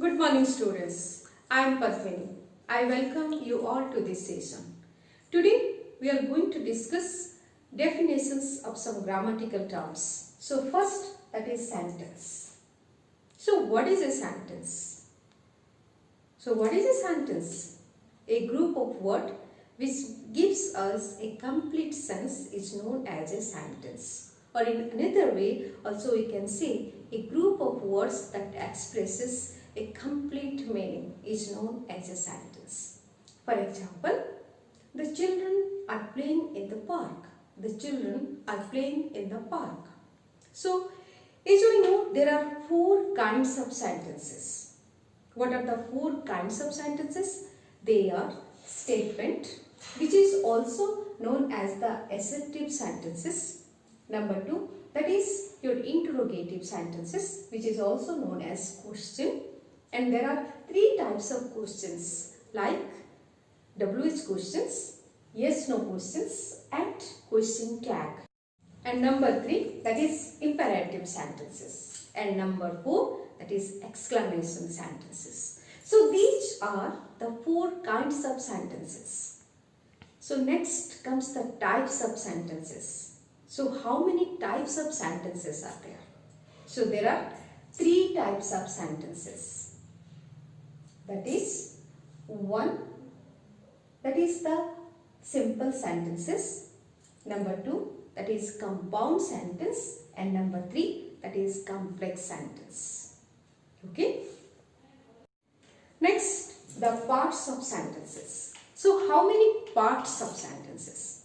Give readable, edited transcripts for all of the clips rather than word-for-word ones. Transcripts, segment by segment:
Good morning students. I am Padmini. I welcome you all to this session. Today we are going to discuss definitions of some grammatical terms. So first, that is sentence. So what is a sentence? So what is a sentence? A group of words which gives us a complete sense is known as a sentence. Or in another way also we can say a group of words that expresses a complete meaning is known as a sentence. For example, the children are playing in the park. The children are playing in the park. So, as we know, there are four kinds of sentences. What are the four kinds of sentences? They are statement, which is also known as the assertive sentences. Number two, that is your interrogative sentences, which is also known as question. And there are three types of questions like WH questions, yes no questions and question tag. And number three, that is imperative sentences. And number four, that is exclamation sentences. So these are the four kinds of sentences. So next comes the types of sentences. So how many types of sentences are there? So there are three types of sentences. That is one, that is the simple sentences. Number two, that is compound sentence. And number three, that is complex sentence. Okay. Next, the parts of sentences. So how many parts of sentences?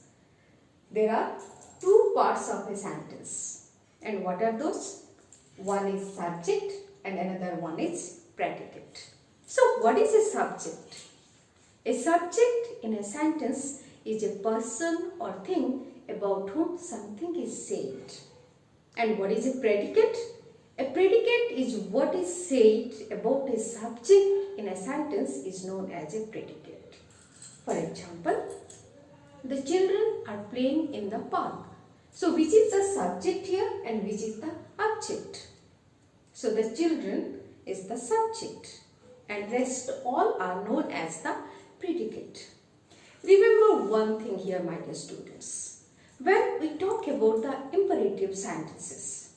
There are two parts of a sentence. And what are those? One is subject and another one is predicate. So what is a subject? A subject in a sentence is a person or thing about whom something is said. And what is a predicate? A predicate is what is said about a subject in a sentence is known as a predicate. For example, the children are playing in the park. So which is the subject here and which is the object? So the children is the subject. And rest all are known as the predicate. Remember one thing here, my dear students. When we talk about the imperative sentences,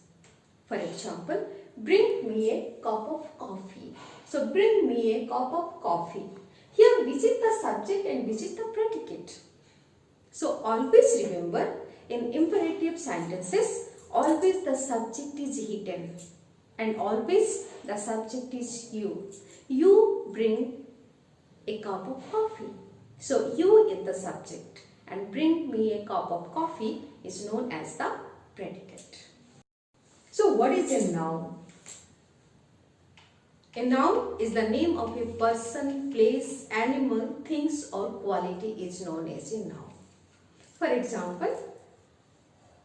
for example, bring me a cup of coffee. So bring me a cup of coffee. Here which is the subject and which is the predicate? So always remember, in imperative sentences, always the subject is hidden. And always the subject is you. You bring a cup of coffee. So you is the subject and bring me a cup of coffee is known as the predicate. So what is a noun? A noun is the name of a person, place, animal, things or quality is known as a noun. For example,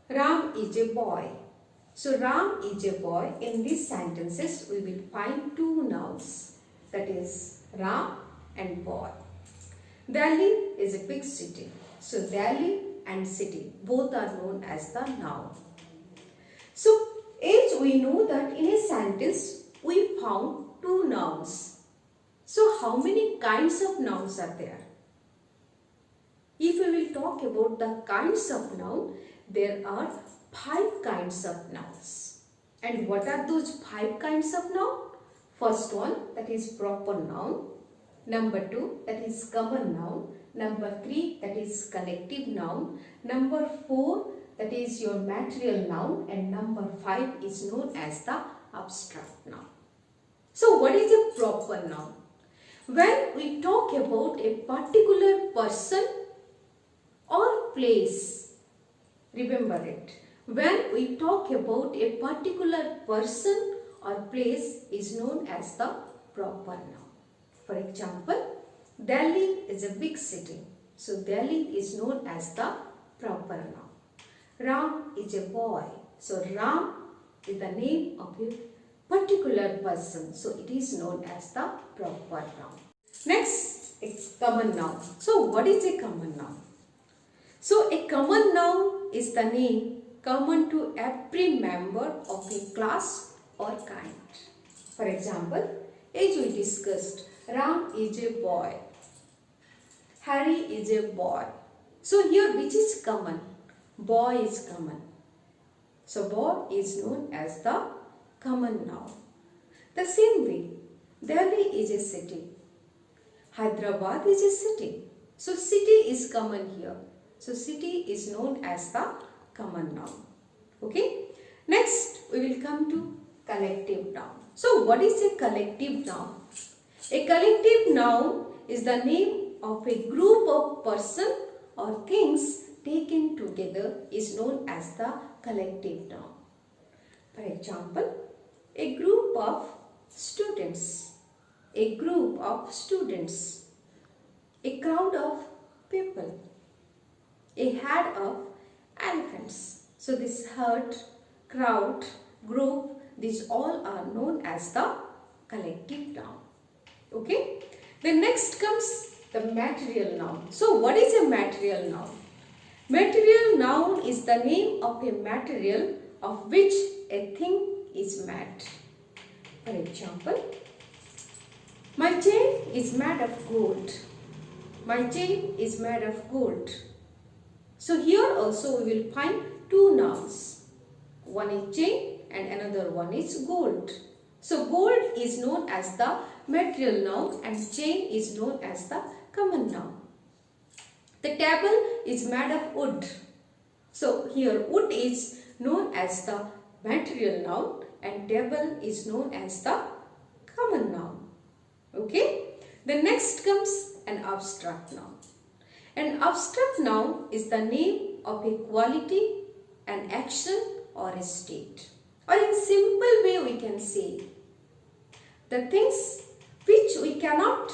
Ram is a boy. So Ram is a boy. In these sentences we will find two nouns. That is Ram and boy. Delhi is a big city. So Delhi and city both are known as the noun. So as we know that in a sentence we found two nouns. So how many kinds of nouns are there? If we will talk about the kinds of noun, there are 5 kinds of nouns. And what are those 5 kinds of noun? First one, that is proper noun. Number 2, that is common noun. Number 3, that is collective noun. Number 4, that is your material noun. And number 5 is known as the abstract noun. So what is a proper noun? When we talk about a particular person or place, remember it. When we talk about a particular person or place is known as the proper noun. For example, Delhi is a big city. So Delhi is known as the proper noun. Ram is a boy. So Ram is the name of a particular person. So it is known as the proper noun. Next is common noun. So what is a common noun? So a common noun is the name common to every member of a class or kind. For example, As we discussed, Ram is a boy. Harry is a boy. So here which is common? Boy is common. So boy is known as the common noun. The same way, Delhi is a city. Hyderabad is a city. So city is common here. So city is known as the common noun. Okay. Next we will come to collective noun. So what is a collective noun? A collective noun is the name of a group of person or things taken together is known as the collective noun. For example, a group of students, a group of students, a crowd of people, a herd of elephants. So this herd, crowd, group, these all are known as the collective noun. Okay. Then next comes the material noun. So what is a material noun? Material noun is the name of a material of which a thing is made. For example, my chain is made of gold. My chain is made of gold. So here also we will find two nouns. One is chain and another one is gold. So gold is known as the material noun and chain is known as the common noun. The table is made of wood. So here wood is known as the material noun and table is known as the common noun. Okay. The next comes an abstract noun. An abstract noun is the name of a quality, an action or a state. Or in simple way we can say the things which we cannot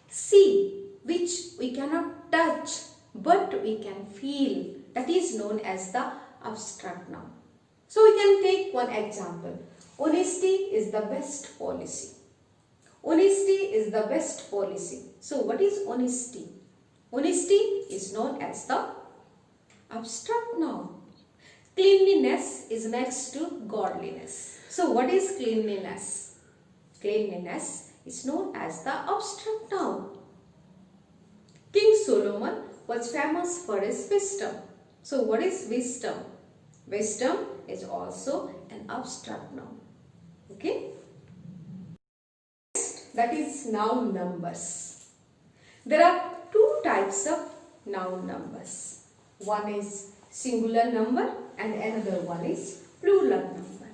see, which we cannot touch, but we can feel, that is known as the abstract noun. So we can take one example. Honesty is the best policy. Honesty is the best policy. So what is honesty? Honesty is known as the abstract noun. Cleanliness is next to godliness. So what is cleanliness? Cleanliness is known as the abstract noun. King Solomon was famous for his wisdom. So what is wisdom? Wisdom is also an abstract noun. Okay. Next, that is noun numbers. There are two types of noun numbers. One is singular number and another one is plural number.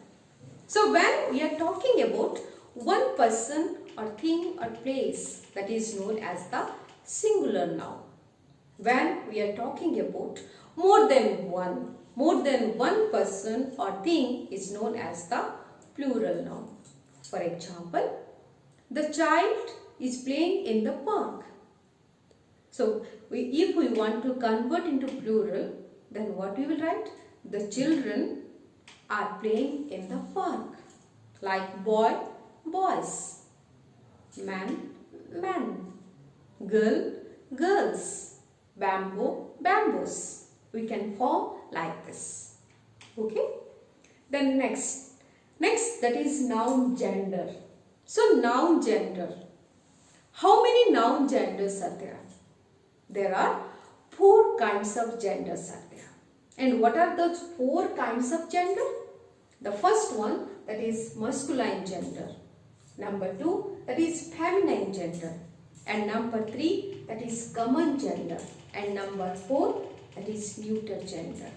So when we are talking about one person or thing or place, that is known as the singular noun. When we are talking about more than one person or thing is known as the plural noun. For example, the child is playing in the park. So if we want to convert into plural, then what we will write? The children are playing in the park. Like boy, boys, man, men, girl, girls, bamboo, bamboos. We can form like this. Okay. Then next that is noun gender. So noun gender. How many noun genders are there? There are 4 kinds of genders are there. And what are those 4 kinds of gender? The first one, that is masculine gender. Number 2, that is feminine gender. And number 3, that is common gender. And number 4, that is neuter gender.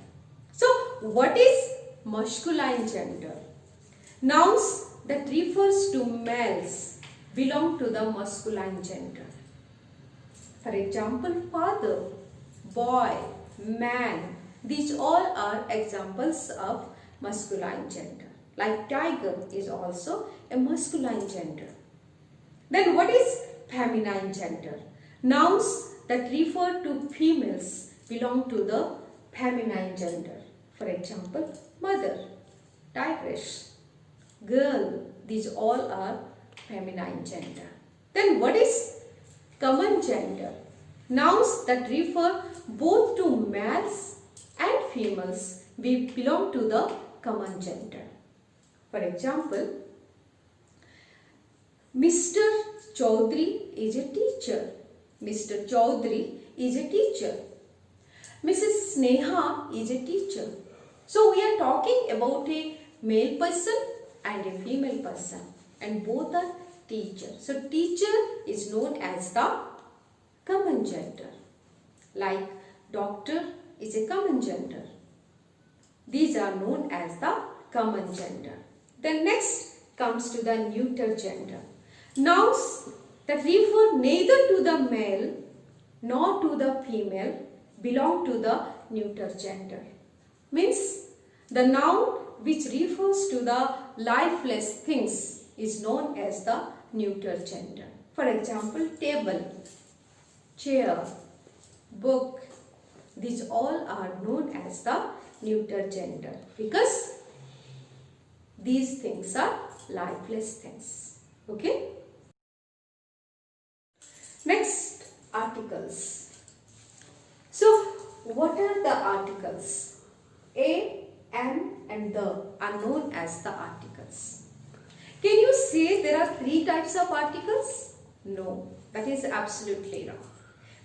So what is masculine gender? Nouns that refers to males belong to the masculine gender. For example, father, boy, man. These all are examples of masculine gender. Like tiger is also a masculine gender. Then what is feminine gender? Nouns that refer to females belong to the feminine gender. For example, mother, tigress, girl. These all are feminine gender. Then what is common gender? Nouns that refer both to males and females belong to the common gender. For example, Mr. Chaudhary is a teacher. Mr. Chaudhary is a teacher. Mrs. Sneha is a teacher. So we are talking about a male person and a female person, and both are teacher. So teacher is known as the common gender. Like doctor is a common gender. These are known as the common gender. Then next comes to the neuter gender. Nouns that refer neither to the male nor to the female belong to the neuter gender. Means the noun which refers to the lifeless things is known as the neuter gender. For example, table, chair, book, these all are known as the neuter gender because these things are lifeless things. Okay? Next, articles. So, what are the articles? A, an and the are known as the articles. Can you say there are 3 types of articles? No, that is absolutely wrong.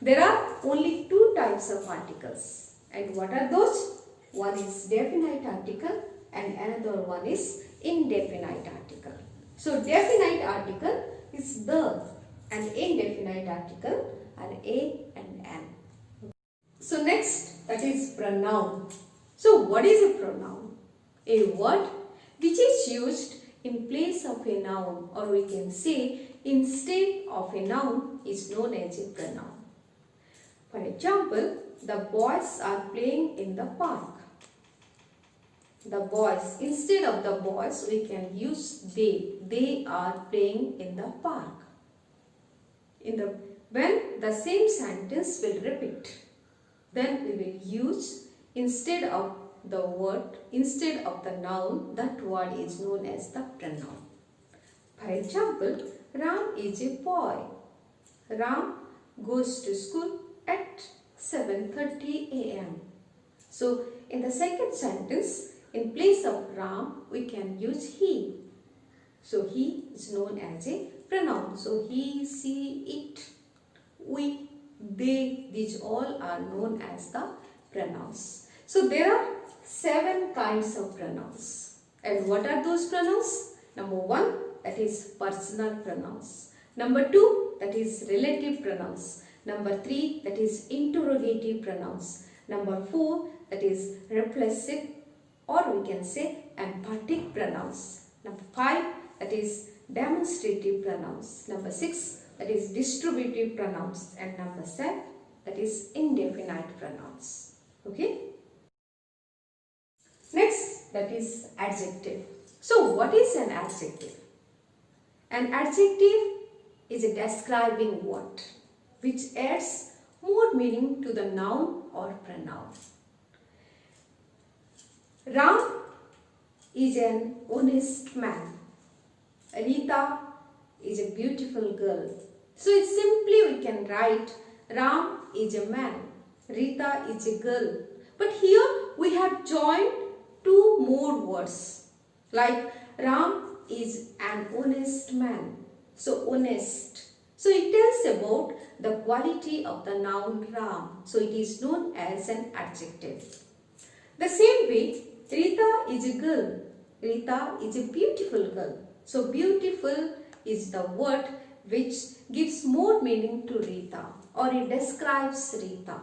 There are only 2 types of articles. And what are those? One is definite article and another one is indefinite article. So, definite article is the and indefinite article are a and an. So, next, that is pronoun. So, what is a pronoun? A word which is used in place of a noun, or we can say instead of a noun, is known as a pronoun. For example, the boys are playing in the park. The boys, instead of the boys, we can use they. They are playing in the park. When the same sentence will repeat, then we will use instead of the word, instead of the noun, that word is known as the pronoun. For example, Ram is a boy. Ram goes to school at 7:30 a.m. So, in the second sentence, in place of Ram, we can use he. So, he is known as a pronoun. So, he, she, it, we, they, these all are known as the pronouns. So, there are 7 kinds of pronouns. And what are those pronouns? Number 1, that is personal pronouns. Number 2, that is relative pronouns. Number 3, that is interrogative pronouns. Number 4, that is reflexive, or we can say emphatic pronouns. Number 5, that is demonstrative pronouns. Number 6, that is distributive pronouns. And number 7, that is indefinite pronouns. Okay? Next, that is adjective. So, what is an adjective? An adjective is a describing word which adds more meaning to the noun or pronoun. Ram is an honest man. Rita is a beautiful girl. So, it's simply we can write Ram is a man, Rita is a girl. But here we have joined 2 more words, like Ram is an honest man. So, honest. So, it tells about the quality of the noun Ram. So, it is known as an adjective. The same way, Rita is a girl. Rita is a beautiful girl. So, beautiful is the word which gives more meaning to Rita, or it describes Rita.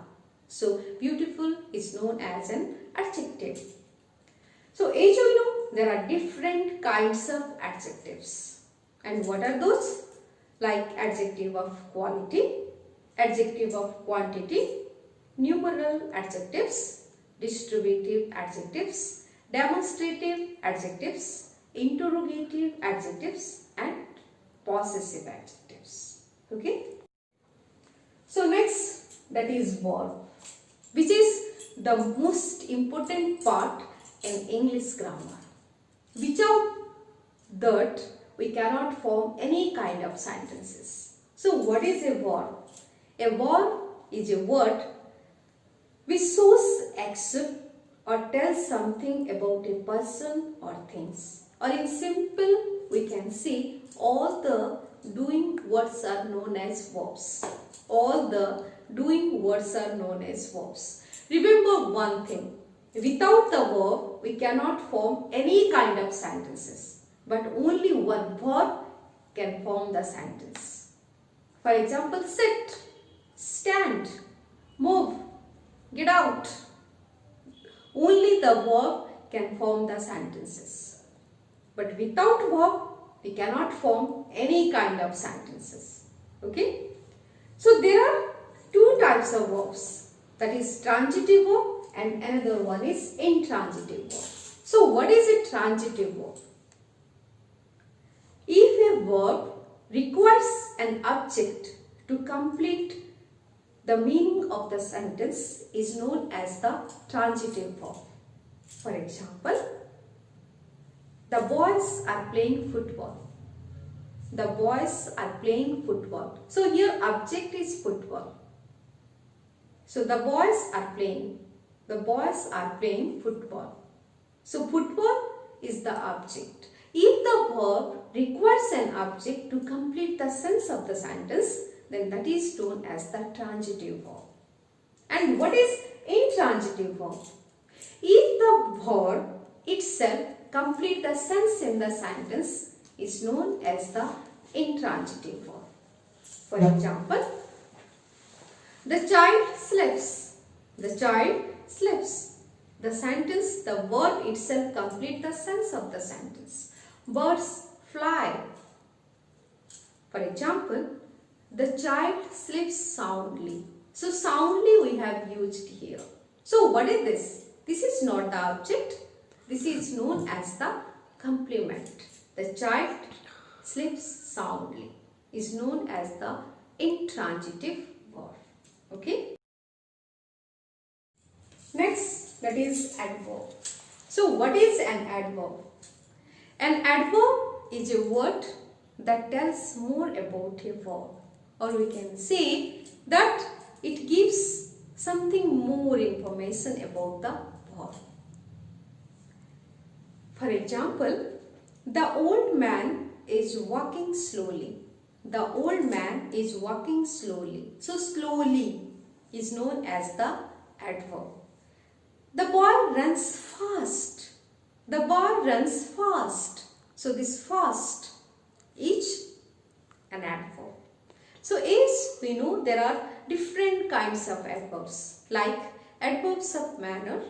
So, beautiful is known as an adjective. So, as you know, there are different kinds of adjectives. And what are those? Like adjective of quality, adjective of quantity, numeral adjectives, distributive adjectives, demonstrative adjectives, interrogative adjectives, and possessive adjectives. Okay? So, next, that is verb, which is the most important part in English grammar. Without that, we cannot form any kind of sentences. So, what is a verb? A verb is a word which shows action or tells something about a person or things. Or in simple, we can say all the doing words are known as verbs. All the doing words are known as verbs. Remember one thing. Without the verb, we cannot form any kind of sentences. But only one verb can form the sentence. For example, sit, stand, move, get out. Only the verb can form the sentences. But without verb, we cannot form any kind of sentences. Okay? So there are two types of verbs. That is transitive verb and another one is intransitive verb. So what is a transitive verb? If a verb requires an object to complete the meaning of the sentence is known as the transitive verb. For example, the boys are playing football. The boys are playing football. So here object is football. So the boys are playing. The boys are playing football. So football is the object. If the verb requires an object to complete the sense of the sentence, then that is known as the transitive verb. And what is intransitive verb? If the verb itself complete the sense in the sentence is known as the intransitive verb. For example, the child sleeps. The child sleeps. The sentence, the verb itself complete the sense of the sentence. Birds fly. For example, the child sleeps soundly. So soundly we have used here. So what is this? This is not the object. This is known as the complement. The child sleeps soundly is known as the intransitive verb. Okay. Next, that is adverb. So what is an adverb? An adverb is a word that tells more about a verb, or we can say that it gives something more information about the verb. For example, the old man is walking slowly. The old man is walking slowly. So slowly is known as the adverb. The boy runs fast. The boy runs fast. So this fast is an adverb. So as we know, there are different kinds of adverbs like adverbs of manner,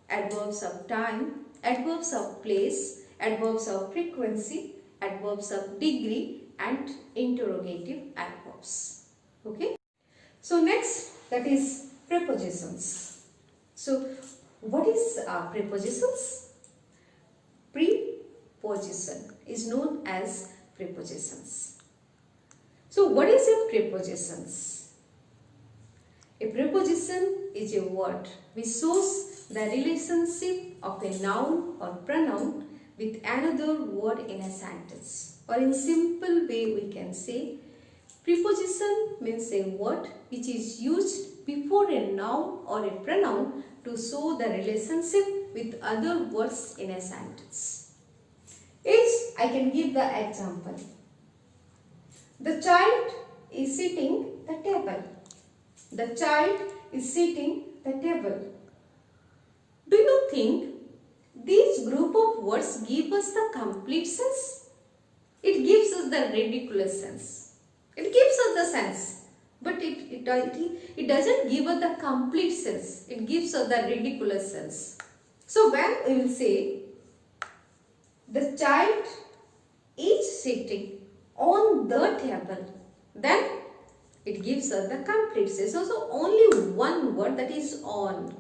adverbs of time, adverbs of place, adverbs of frequency, adverbs of degree and interrogative adverbs. Okay. So next, that is prepositions. So what is prepositions? Preposition is known as prepositions. So what is a prepositions? A preposition is a word which shows the relationship of a noun or pronoun with another word in a sentence. Or in simple way we can say preposition means a word which is used before a noun or a pronoun to show the relationship with other words in a sentence. I can give the example. The child is sitting the table. The child is sitting the table. Do you think this group of words give us the complete sense? It gives us the ridiculous sense. It gives us the sense. But it doesn't give us the complete sense. It gives us the ridiculous sense. So when we will say, the child is sitting on the table, then it gives us the complete sense. So only one word, that is on.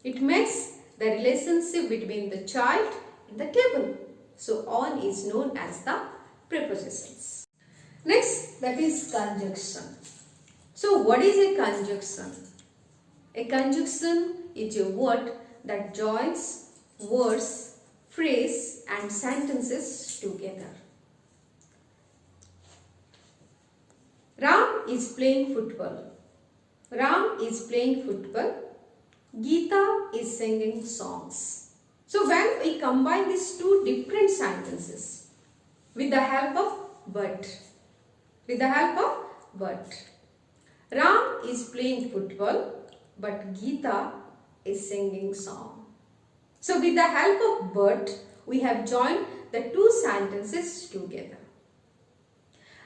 It makes the relationship between the child and the table. So on is known as the prepositions. Next, that is conjunction. So what is a conjunction? A conjunction is a word that joins words, phrase and sentences together. Ram is playing football. Ram is playing football. Geeta is singing songs. So when we combine these two different sentences with the help of but, with the help of but. Ram is playing football, but Geeta is singing song. So with the help of but, we have joined the two sentences together.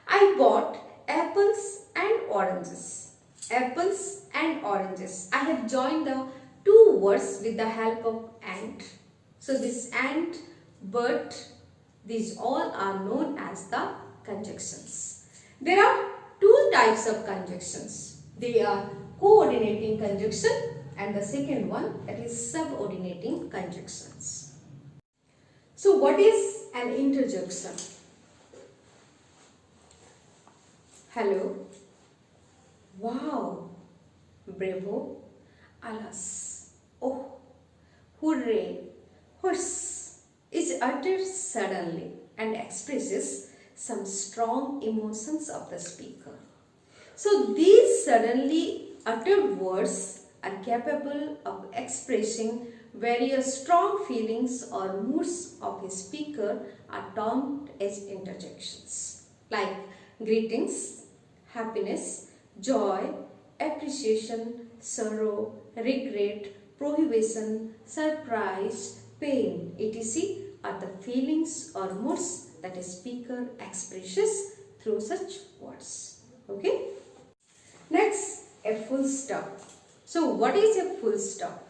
I bought apples and oranges. Apples and oranges. I have joined the two words with the help of and. So this and, but, these all are known as the conjunctions. There are two types of conjunctions. They are coordinating conjunction and the second one, that is subordinating conjunctions. So what is an interjection? Hello, wow, bravo, alas, oh, hooray, huss is uttered suddenly and expresses some strong emotions of the speaker. So these suddenly uttered words are capable of expressing various strong feelings or moods of a speaker are termed as interjections, like greetings, happiness, joy, appreciation, sorrow, regret, prohibition, surprise, pain, etc. are the feelings or moods that a speaker expresses through such words. Okay? Next, a full stop. So what is a full stop?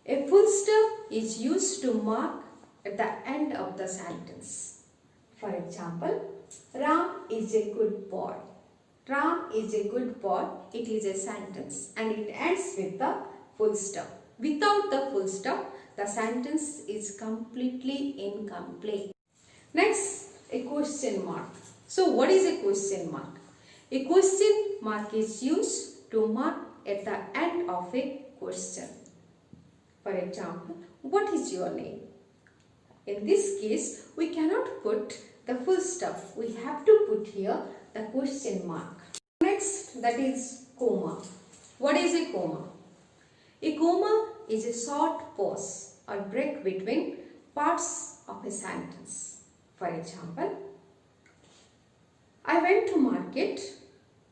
A full stop is used to mark at the end of the sentence. For example, Ram is a good boy. Ram is a good boy. It is a sentence and it ends with the full stop. Without the full stop, the sentence is completely incomplete. Next, a question mark. So what is a question mark? A question mark is used to mark at the end of a question. For example, what is your name? In this case, we cannot put the full stop. We have to put here the question mark. Next, that is coma. What is a coma? A coma is a short pause or break between parts of a sentence. For example, I went to market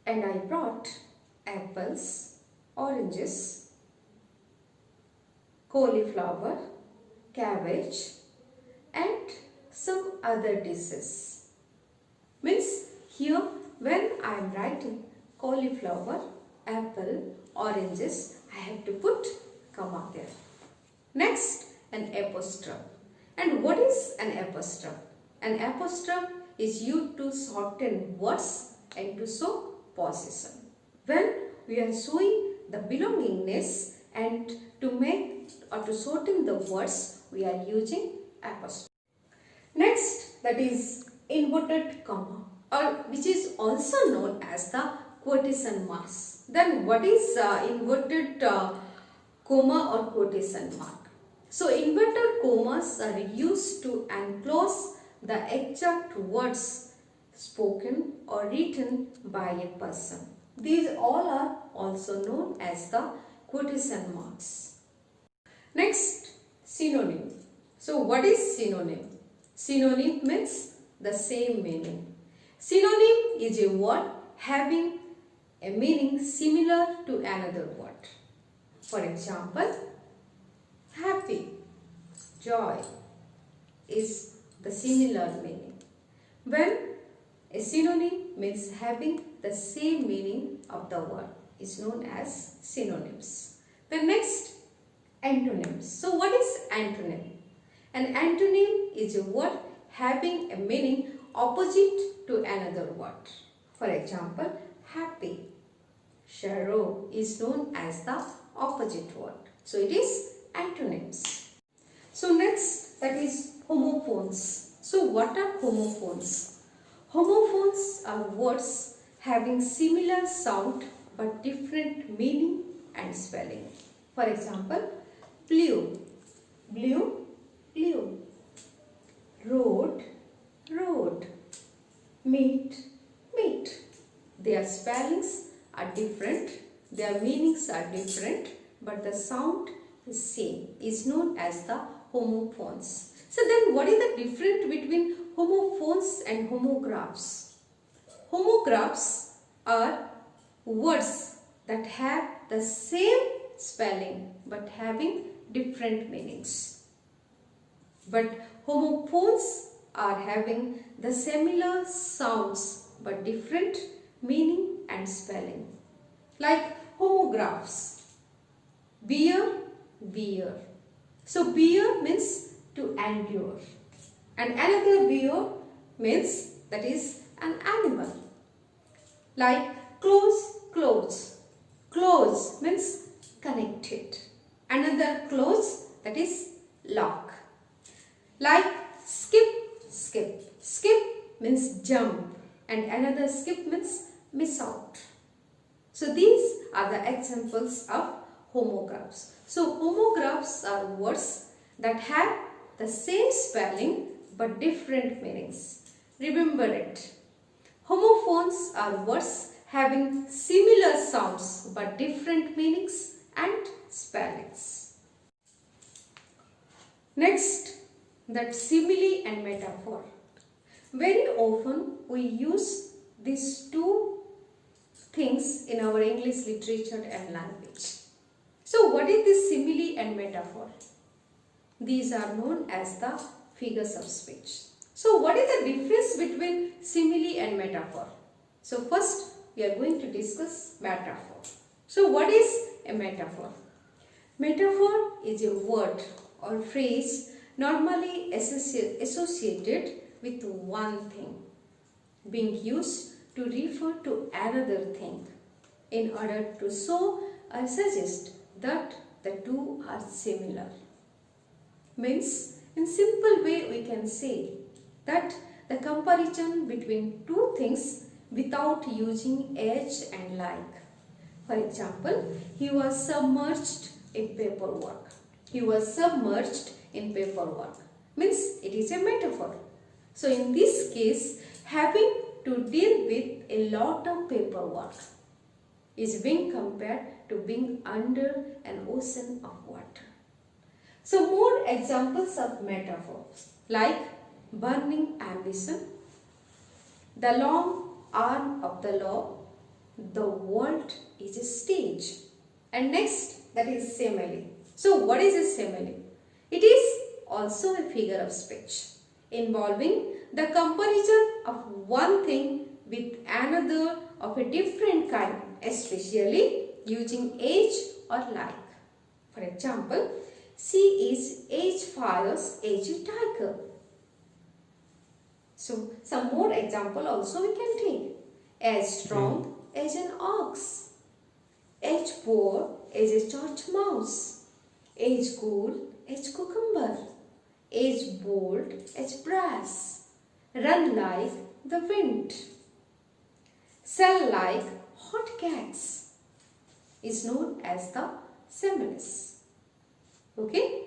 and I brought apples, oranges, cauliflower, cabbage and some other dishes. Means here when I am writing cauliflower, apple, oranges, I have to put comma there. Next, an apostrophe. And what is an apostrophe? An apostrophe is used to shorten words and to show possession. When we are showing the belongingness and to make or to shorten the words, we are using apostrophe. Next, that is inverted comma, or which is also known as the quotation marks. Then what is inverted comma or quotation mark? So inverted commas are used to enclose the exact words spoken or written by a person. These all are also known as the quotation marks. Next, synonym. So what is synonym? Synonym means the same meaning. Synonym is a word having a meaning similar to another word. For example, happy, joy is the similar meaning. When a synonym means having the same meaning of the word is known as synonyms. The next, antonyms. So what is antonym? An antonym is a word having a meaning opposite to another word. For example, happy, sorrow is known as the opposite word. So it is antonyms. So next, that is homophones. So what are homophones? Homophones are words having similar sound but different meaning and spelling. For example, blue, blue, blue, road, road, meat, meat. Their spellings are different, their meanings are different, but the sound is same, is known as the homophones. So then what is the difference between homophones and homographs? homographs are words that have the same spelling but having different meanings. But homophones are having the similar sounds but different meaning and spelling. Like homographs, bear, bear. So bear means to endure, and another bear means that is an animal. Like close, clothes. Close means connected. Another close, that is lock. Like skip, skip. Skip means jump, and another skip means miss out. So these are the examples of homographs. So homographs are words that have the same spelling but different meanings. Remember it. Homophones are words having similar sounds but different meanings and spellings. Next, that simile and metaphor. Very often we use these two things in our English literature and language. So what is this simile and metaphor? These are known as the figures of speech. So what is the difference between simile and metaphor? So first we are going to discuss metaphor. So what is a metaphor? Metaphor is a word or phrase normally associated with one thing, being used to refer to another thing in order to show or suggest that the two are similar. Means, in simple way we can say that the comparison between two things without using as and like. For example, he was submerged in paperwork. He was submerged in paperwork. Means it is a metaphor. So in this case, having to deal with a lot of paperwork is being compared to being under an ocean of water. So more examples of metaphors like burning ambition, the long arm of the law, the world is a stage. And next, that is simile. So what is a simile? It is also a figure of speech involving the comparison of one thing with another of a different kind, especially using age or like. For example, she is age fires age tiger. So some more example also we can take. As strong as an ox, age poor as a church mouse, age cool as cucumber, age bold as brass, run like the wind, sell like hot cakes is known as the similes. Okay?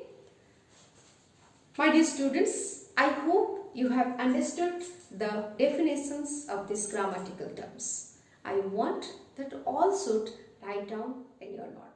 My dear students, I hope you have understood the definitions of these grammatical terms. I want that all should write down in your notes.